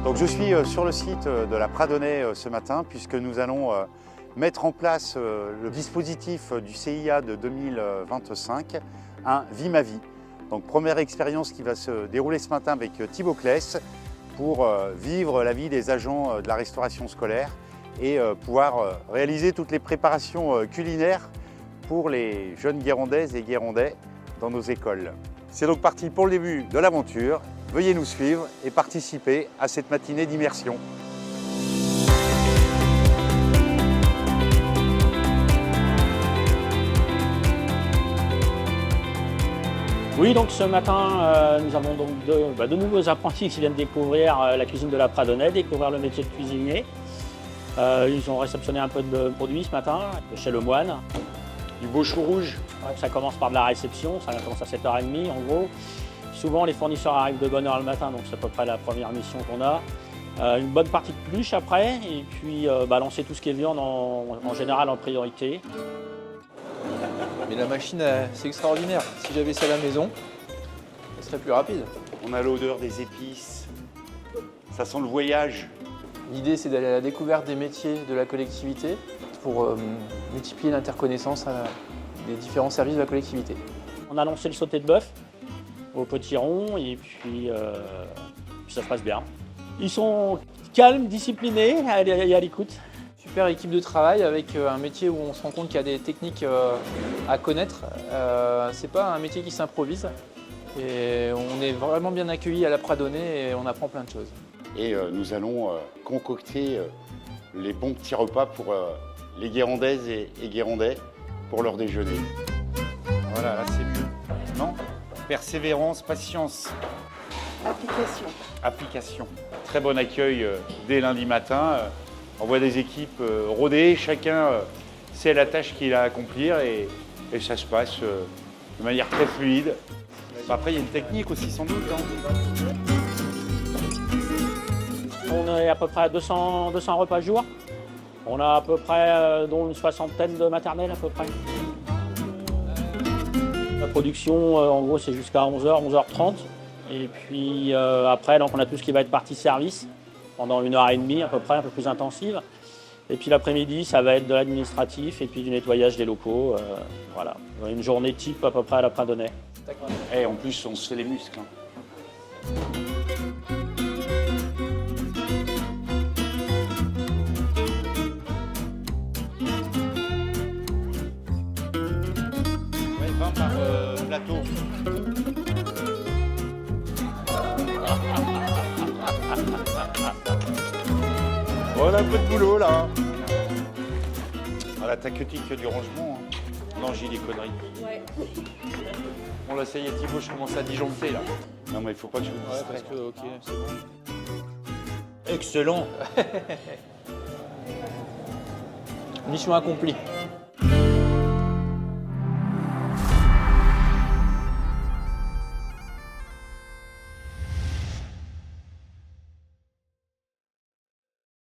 Donc je suis sur le site de la Pradonnais ce matin puisque nous allons mettre en place le dispositif du CIA de 2025, un Vie ma vie. Donc première expérience qui va se dérouler ce matin avec Thibaut Claes pour vivre la vie des agents de la restauration scolaire et pouvoir réaliser toutes les préparations culinaires pour les jeunes Guérondaises et Guérondais dans nos écoles. C'est donc parti pour le début de l'aventure. Veuillez nous suivre et participer à cette matinée d'immersion. Oui, donc ce matin, nous avons donc de nouveaux apprentis qui viennent découvrir la cuisine de la Pradonnais, découvrir le métier de cuisinier. Ils ont réceptionné un peu de produits ce matin de chez Le Moine. Du beau chou rouge. Ouais, ça commence par de la réception, ça commence à 7h30 en gros. Souvent les fournisseurs arrivent de bonne heure le matin, donc c'est à peu près la première mission qu'on a. Une bonne partie de pluche après, et puis balancer tout ce qui est viande en général en priorité. Mais la machine, c'est extraordinaire. Si j'avais ça à la maison, ça serait plus rapide. On a l'odeur des épices, ça sent le voyage. L'idée, c'est d'aller à la découverte des métiers de la collectivité pour multiplier l'interconnaissance des différents services de la collectivité. On a lancé le sauté de bœuf au potiron, et puis ça se passe bien. Ils sont calmes, disciplinés et à l'écoute. Super équipe de travail avec un métier où on se rend compte qu'il y a des techniques à connaître. C'est pas un métier qui s'improvise. Et on est vraiment bien accueillis à la Pradonnais et on apprend plein de choses. Et nous allons concocter les bons petits repas pour les Guérondaises et Guérondais pour leur déjeuner. Voilà, là c'est mieux. Non ? Persévérance, patience. Application. Application. Très bon accueil dès lundi matin. On voit des équipes rodées, chacun sait la tâche qu'il a à accomplir et ça se passe de manière très fluide. Après, il y a une technique aussi sans doute. On est à peu près à 200 repas jour. On a à peu près dont une soixantaine de maternelles à peu près. La production, en gros, c'est jusqu'à 11h, 11h30. Et puis après, donc, on a tout ce qui va être partie service pendant 1h30 à peu près, un peu plus intensive. Et puis l'après-midi, ça va être de l'administratif et puis du nettoyage des locaux. Voilà, une journée type à peu près à la Pradonnais. Et en plus, on se fait les muscles. Hein. Ouais, 20 par plateau. On a un peu de boulot là. Ah, la tactique du rangement. Hein. Non, j'ai des conneries. Ouais. Bon là, ça y est, Thibaut, je commence à disjoncter là. Non, mais il faut pas que je vous distrais. parce que, ok, c'est bon. Excellent. Mission accomplie.